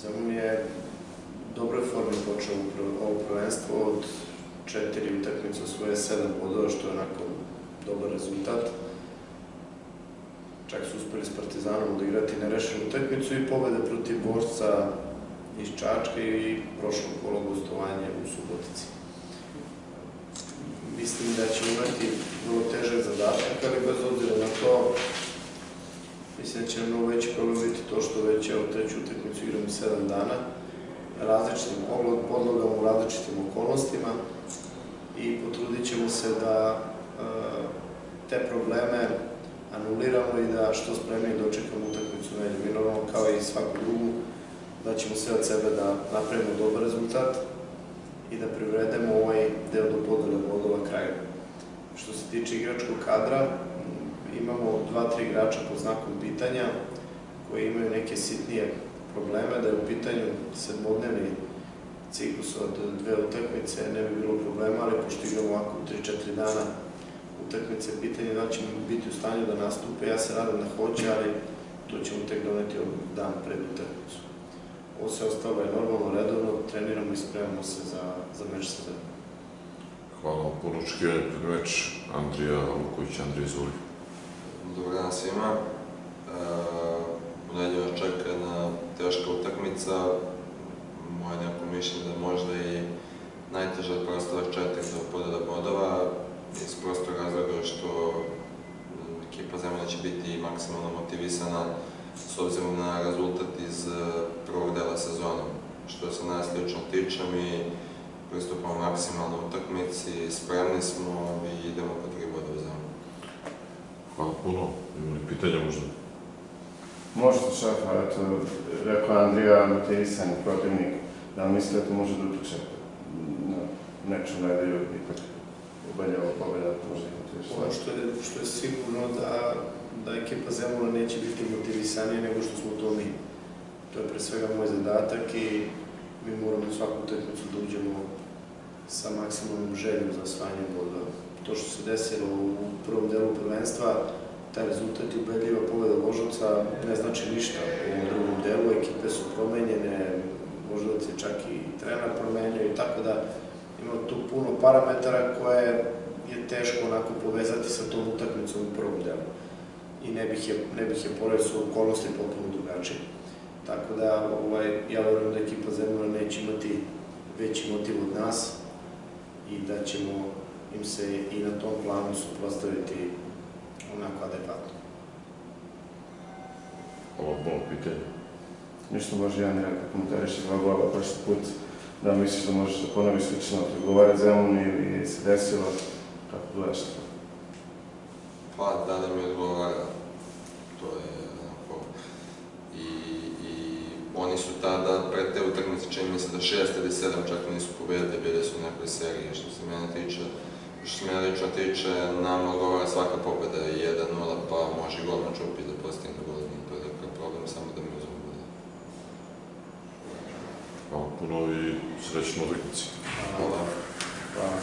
Zemun je u dobroj formi počeo ovo prvenstvo, od 4 utakmice osvoje 7 bodova, što je onako dobar rezultat. Čak su uspeli s Partizanom odigrati nerešenu utakmicu i pobede protiv Borca iz Čačka i prošlo kolo gostovanje u Subotici. Mislim da ćemo imati vrlo težak zadatak, ali bez obzira na to, mislim da će nam mnogo veći problem biti to što već treću utakmicu igramo 7 dana, različitim podlogama u različitim okolnostima i potrudit ćemo se da te probleme anuliramo i da što spremnije dočekamo utakmicu nedelju. Mi normalno, kao i svaku drugu, da ćemo sve od sebe da napravimo dobar rezultat i da privredemo ovaj deo do podele bodova kraju. Što se tiče igračkog kadra, imamo 2-3 igrača pod znakom pitanja koji imaju neke sitnije probleme, da je u pitanju sedmodnevni ciklus od 2 utakmice, ne bi bilo problema, ali pošto igramo ovako u 3-4 dana utakmice, pitanje da ćemo biti u stanju da nastupe. Ja se nadam da hoće, ali to ćemo tek doneti dan pred utakmicu. Ovo sve ostalo je normalno, redovno, treniramo i spremamo se za meč sa Zvezdom. Hvala vam puno. Očekivanje pred meč Andrija Luković, Andrija Zuli. Dobar dan svima. U nedelju nas čeka jedna teška utakmica. Moje neko mišljenje da možda i najteža od preostalih 4 do podele bodova, iz prostog razloga što ekipa Zemuna će biti maksimalno motivisana s obzirom na rezultat iz prvog dela sezona. Što se nas lično tiče, mi pristupamo maksimalno utakmici, spremni smo i idemo po 3 boda u Zemunu. Hvala puno. Imali pitanja možda? Možda, šefa, eto, rekao Andrija, motivisan protivnik, da misli da to može da utiče na nečem nedelju, ipak ubeljava pobeda, možda i motivisan. Ono što je sigurno da ekipa Zemuna neće biti motivisanija nego što smo to mi. To je pre svega moj zadatak i mi moramo u svaku utakmicu da uđemo sa maksimalnom željom za osvajanje bodova. To što se desilo u prvom delu prvenstva, taj rezultat je ubedljiva pobeda Voždovca, ne znači ništa. U ovom drugom delu ekipe su promenjene, Voždovac je čak i trener promenio i tako da ima tu puno parametara koje je teško onako povezati sa tom utakmicom u prvom delu. I ne bih je poredio, su okolnosti potpuno drugačije. Tako da ja verujem da ekipa Zemuna neće imati veći motiv od nas i da ćemo im se i na tom planu suprotstaviti onako adekvatno. Hvala puno pitanje. Ništa može jedan da komentariš 2 gola prošli put, da misliš da možeš da ponovi slično odgovarati Zemun ili se desilo, kako gledaš to? Pa, da mi odgovara, to je onako, i oni su tada, pred te utakmice, čini mi se da 6 ili 7 čak nisu pobedili, bili su u nekoj seriji. Što se mene lično tiče, nama odgovara svaka pobeda 1-0, pa može i golman Čupi da postigne gol, to je nekakav problem, samo da mi uzmemo bude. Hvala puno i srećno utakmici. Hvala. Hvala.